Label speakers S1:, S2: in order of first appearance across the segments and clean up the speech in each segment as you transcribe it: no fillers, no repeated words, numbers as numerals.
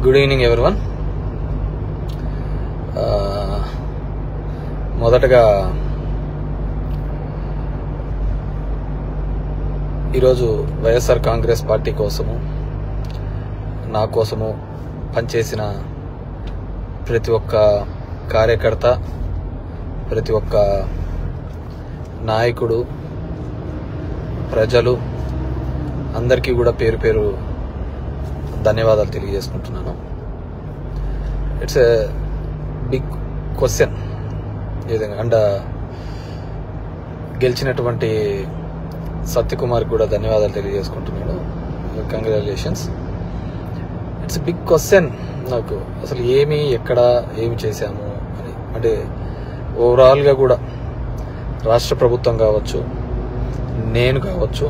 S1: Good evening everyone. మొదటగా ఈరోజు YSR Congress party కోసము, నా కోసము పనిచేసిన ప్రతి ఒక్క కార్యకర్త, ప్రతి ఒక్క నాయకుడు, ప్రజలు అందరికీ కూడా పేరు పేరు ధన్యవాదాలు తెలియజేసుకుంటున్నాను. ఇట్స్ ఎ బిగ్ క్వశ్చన్ ఏదైనా అండ్ గెలిచినటువంటి సత్యకుమార్ కూడా ధన్యవాదాలు తెలియజేసుకుంటున్నాను. కంగ్రాచులేషన్స్. ఇట్స్ బిగ్ క్వశ్చన్ నాకు, అసలు ఎక్కడ ఏమి చేశాము అని. అంటే ఓవరాల్గా కూడా రాష్ట్ర ప్రభుత్వం కావచ్చు, నేను కావచ్చు,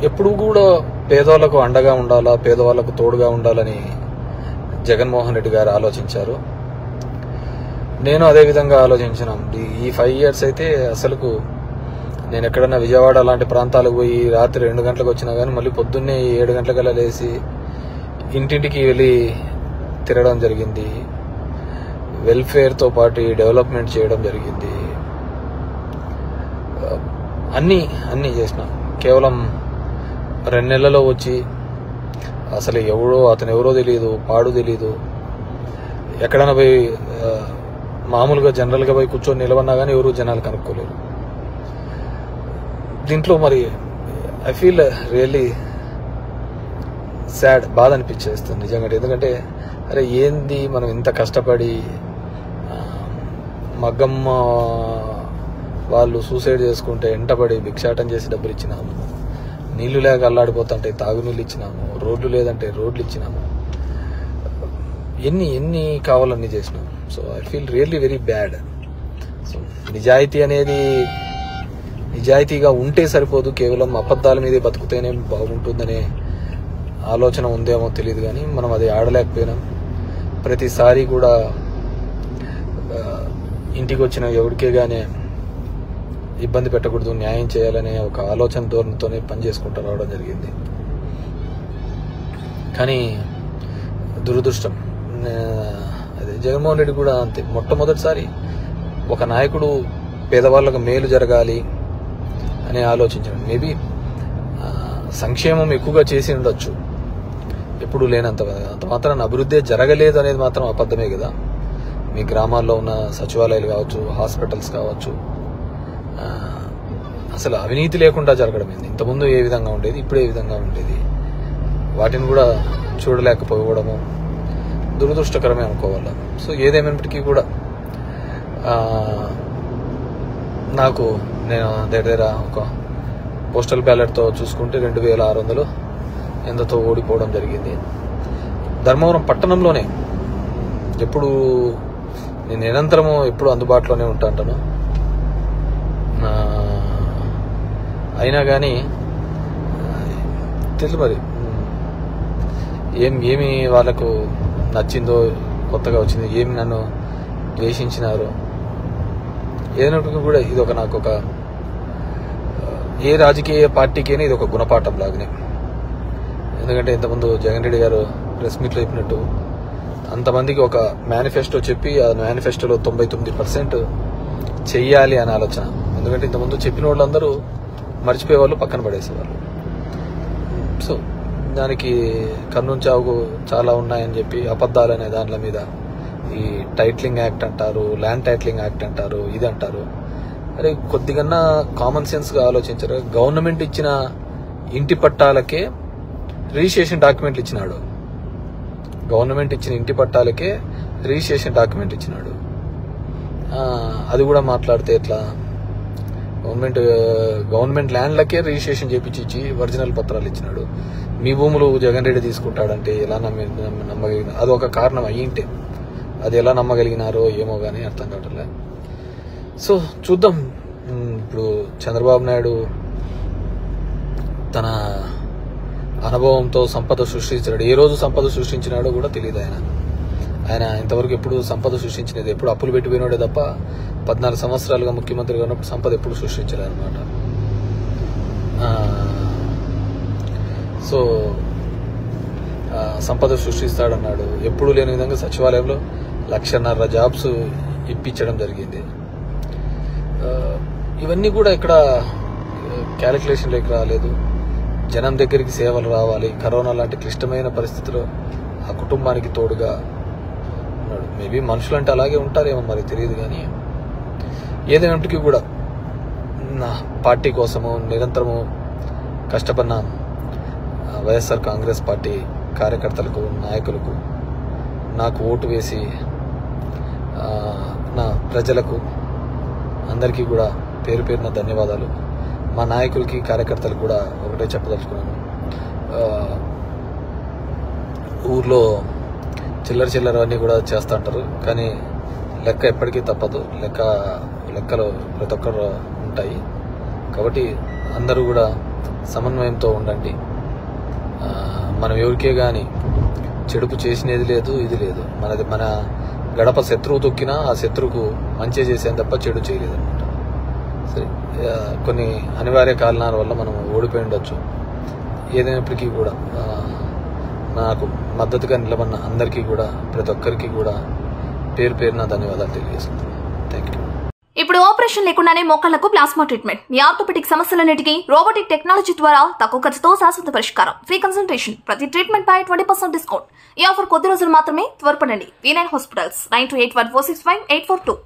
S1: ఎప్పుడు కూడా పేదవాళ్లకు అండగా ఉండాలా, పేదవాళ్లకు తోడుగా ఉండాలని జగన్మోహన్ రెడ్డి గారు ఆలోచించారు. నేను అదే విధంగా ఆలోచించినాం. ఈ 5 years అయితే అసలుకు నేను ఎక్కడన్నా విజయవాడ లాంటి ప్రాంతాలకు పోయి రాత్రి 2 గంటలకు వచ్చినా కానీ మళ్ళీ పొద్దున్నే 7 గంటలకల్లా లేచి ఇంటింటికి వెళ్ళి తిరగడం జరిగింది. వెల్ఫేర్తో పాటు డెవలప్మెంట్ చేయడం జరిగింది. అన్నీ చేసిన. కేవలం 2 నెలల్లో వచ్చి అసలు అతను ఎవరో తెలియదు, పాడు తెలియదు. ఎక్కడైనా పోయి మామూలుగా జనరల్గా పోయి కూర్చొని నిలవన్నా కానీ ఎవరు జనాలు కనుక్కోలేరు. దీంట్లో మరి ఐ ఫీల్ రియల్లీ సాడ్, బాధ అనిపించేస్తుంది నిజంగా. ఎందుకంటే అరే ఏంది మనం ఇంత కష్టపడి, మగ్గమ్మ వాళ్ళు సూసైడ్ చేసుకుంటే ఎంటబడి భిక్షాటం చేసి డబ్బులు ఇచ్చినాము, నీళ్లు లేక అల్లాడిపోతుంటే తాగునీళ్ళు ఇచ్చినాము, రోడ్లు లేదంటే రోడ్లు ఇచ్చినాము, ఎన్ని కావాలన్నీ చేసినాము. So I feel really very bad. So నిజాయితీగా ఉంటే సరిపోదు, కేవలం అబద్ధాల మీదే బతుకుతేనే బాగుంటుందనే ఆలోచన ఉందేమో తెలియదు. కానీ మనం అది ఆడలేకపోయినాం. ప్రతిసారి కూడా ఇంటికి వచ్చిన ఎవరికే గానే ఇబ్బంది పెట్టకూడదు, న్యాయం చేయాలనే ఒక ఆలోచన ధోరణితోనే పనిచేసుకుంటూ రావడం జరిగింది. కానీ దురదృష్టం, అదే జగన్మోహన్ రెడ్డి కూడా అంతే. మొట్టమొదటిసారి ఒక నాయకుడు పేదవాళ్ళకు మేలు జరగాలి అని ఆలోచించాడు. మేబీ సంక్షేమం ఎక్కువగా చేసి ఉండొచ్చు, ఎప్పుడు లేనంత. అంత మాత్రాన అభివృద్ధి జరగలేదు అనేది మాత్రం అబద్ధమే కదా. మీ గ్రామాల్లో ఉన్న సచివాలయాలు కావచ్చు, హాస్పిటల్స్ కావచ్చు, అసలు అవినీతి లేకుండా జరగడం ఏంది. ఇంతకుముందు ఏ విధంగా ఉండేది, ఇప్పుడు ఏ విధంగా ఉండేది, వాటిని కూడా చూడలేకపోవడము దురదృష్టకరమే అనుకోవాలి. సో ఏదేమైనప్పటికీ కూడా నేను దగ్గర ఒక పోస్టల్ బ్యాలెట్తో చూసుకుంటే 2600 ఎంతతో ఓడిపోవడం జరిగింది. ధర్మవరం పట్టణంలోనే ఎప్పుడు నేను నిరంతరము ఎప్పుడు అందుబాటులోనే ఉంటాను. అయినా కానీ తెలుసు మరి ఏమి వాళ్ళకు నచ్చిందో, కొత్తగా వచ్చింది, ఏమి నన్ను ద్వేషించినారో ఏదైనప్పటికీ కూడా ఇది నాకు ఏ రాజకీయ పార్టీకైనా ఇది ఒక గుణపాఠం లాగానే. ఎందుకంటే ఇంతకుముందు జగన్ రెడ్డి గారు ప్రెస్ మీట్లో చెప్పినట్టు అంతమందికి ఒక మేనిఫెస్టో చెప్పి ఆ మేనిఫెస్టోలో 99% చెయ్యాలి అనే ఆలోచన. ఎందుకంటే ఇంతకుముందు చెప్పిన వాళ్ళందరూ మర్చిపోయేవాళ్ళు, పక్కన పడేసేవాళ్ళు. సో దానికి కన్నుంచావు చాలా ఉన్నాయని చెప్పి అబద్ధాలు అనే దాంట్ల మీద ఈ టైటిలింగ్ యాక్ట్ అంటారు, ల్యాండ్ టైటిలింగ్ యాక్ట్ అంటారు, ఇది అంటారు. అరే కొద్దిగా కామన్ సెన్స్గా ఆలోచించారు. గవర్నమెంట్ ఇచ్చిన ఇంటి పట్టాలకే రిజిస్ట్రేషన్ డాక్యుమెంట్లు ఇచ్చినాడు. గవర్నమెంట్ ఇచ్చిన ఇంటి పట్టాలకే రిజిస్ట్రేషన్ డాక్యుమెంట్ ఇచ్చినాడు. అది కూడా మాట్లాడితే ఎట్లా? గవర్నమెంట్ ల్యాండ్లకే రిజిస్ట్రేషన్ చేపించి ఒరిజినల్ పత్రాలు ఇచ్చినాడు. మీ భూములు జగన్ రెడ్డి తీసుకుంటాడంటే ఎలా నమ్మగలిగిన? అది ఒక కారణం అయ్యింటే అది ఎలా నమ్మగలిగినారో ఏమో కానీ అర్థం కావట్లే. సో చూద్దాం. ఇప్పుడు చంద్రబాబు నాయుడు తన అనుభవంతో సంపద సృష్టించాడు. ఏ రోజు సంపద సృష్టించినాడో కూడా తెలియదు. ఆయన ఇంతవరకు ఎప్పుడు సంపద సృష్టించినది, ఎప్పుడు అప్పులు పెట్టిపోయినాడే తప్ప 14 సంవత్సరాలుగా ముఖ్యమంత్రిగా ఉన్నప్పుడు సంపద ఎప్పుడు సృష్టించలేదు అనమాట. సో సంపద సృష్టిస్తాడన్నాడు. ఎప్పుడూ లేని విధంగా సచివాలయంలో 1,50,000 జాబ్స్ ఇప్పించడం జరిగింది. ఇవన్నీ కూడా ఇక్కడ క్యాలిక్యులేషన్లోకి రాలేదు. జనం దగ్గరికి సేవలు రావాలి. కరోనా లాంటి క్లిష్టమైన పరిస్థితిలో ఆ కుటుంబానికి తోడుగా ఉన్నాడు. మేబీ మనుషులంటే అలాగే ఉంటారేమో మరి తెలియదు. కానీ ఏదైనప్పటికీ కూడా నా పార్టీ కోసము నిరంతరము కష్టపడిన వైఎస్ఆర్ కాంగ్రెస్ పార్టీ కార్యకర్తలకు, నాయకులకు, నాకు ఓటు వేసి నా ప్రజలకు అందరికీ కూడా పేరు పేరున ధన్యవాదాలు. మా నాయకులకి, కార్యకర్తలకు కూడా ఒకటే చెప్పదలుచుకున్నాను. ఊర్లో చిల్లర అన్నీ కూడా చేస్తూ ఉంటారు. కానీ లెక్క ఎప్పటికీ తప్పదు. లెక్కలు ప్రతి ఒక్కరు ఉంటాయి. కాబట్టి అందరూ కూడా సమన్వయంతో ఉండండి. మనం ఎవరికే కానీ చెడుపు చేసినది లేదు, ఇది లేదు. మన గడప శత్రువు తొక్కినా ఆ శత్రువుకు మంచి చేసేది తప్ప చెడు చేయలేదు అనమాట. సరే, కొన్ని అనివార్య కారణాల వల్ల మనం ఓడిపోయి ఉండొచ్చు. ఏదైనప్పటికీ కూడా నాకు మద్దతుగా నిలబడిన అందరికీ కూడా, ప్రతి ఒక్కరికి కూడా పేరు పేరున ధన్యవాదాలు తెలియజేస్తున్నాను. Thank you.
S2: ఇప్పుడు ఆపరేషన్ లేకుండానే మోకాళ్లకు ప్లాస్మా ట్రీట్మెంట్. మీ ఆర్థోపెటిక్ సమస్యలన్నిటికీ రోబోటిక్ టెక్నాలజీ ద్వారా తక్కువ ఖర్చుతో శాశ్వత పరిష్కారం. Free consultation. ప్రతి ట్రీట్మెంట్ పై 20% డిస్కౌంట్. ఈ ఆఫర్ కొద్ది రోజులు మాత్రమే. త్వరపడండి. V9 hospitals 9281465842.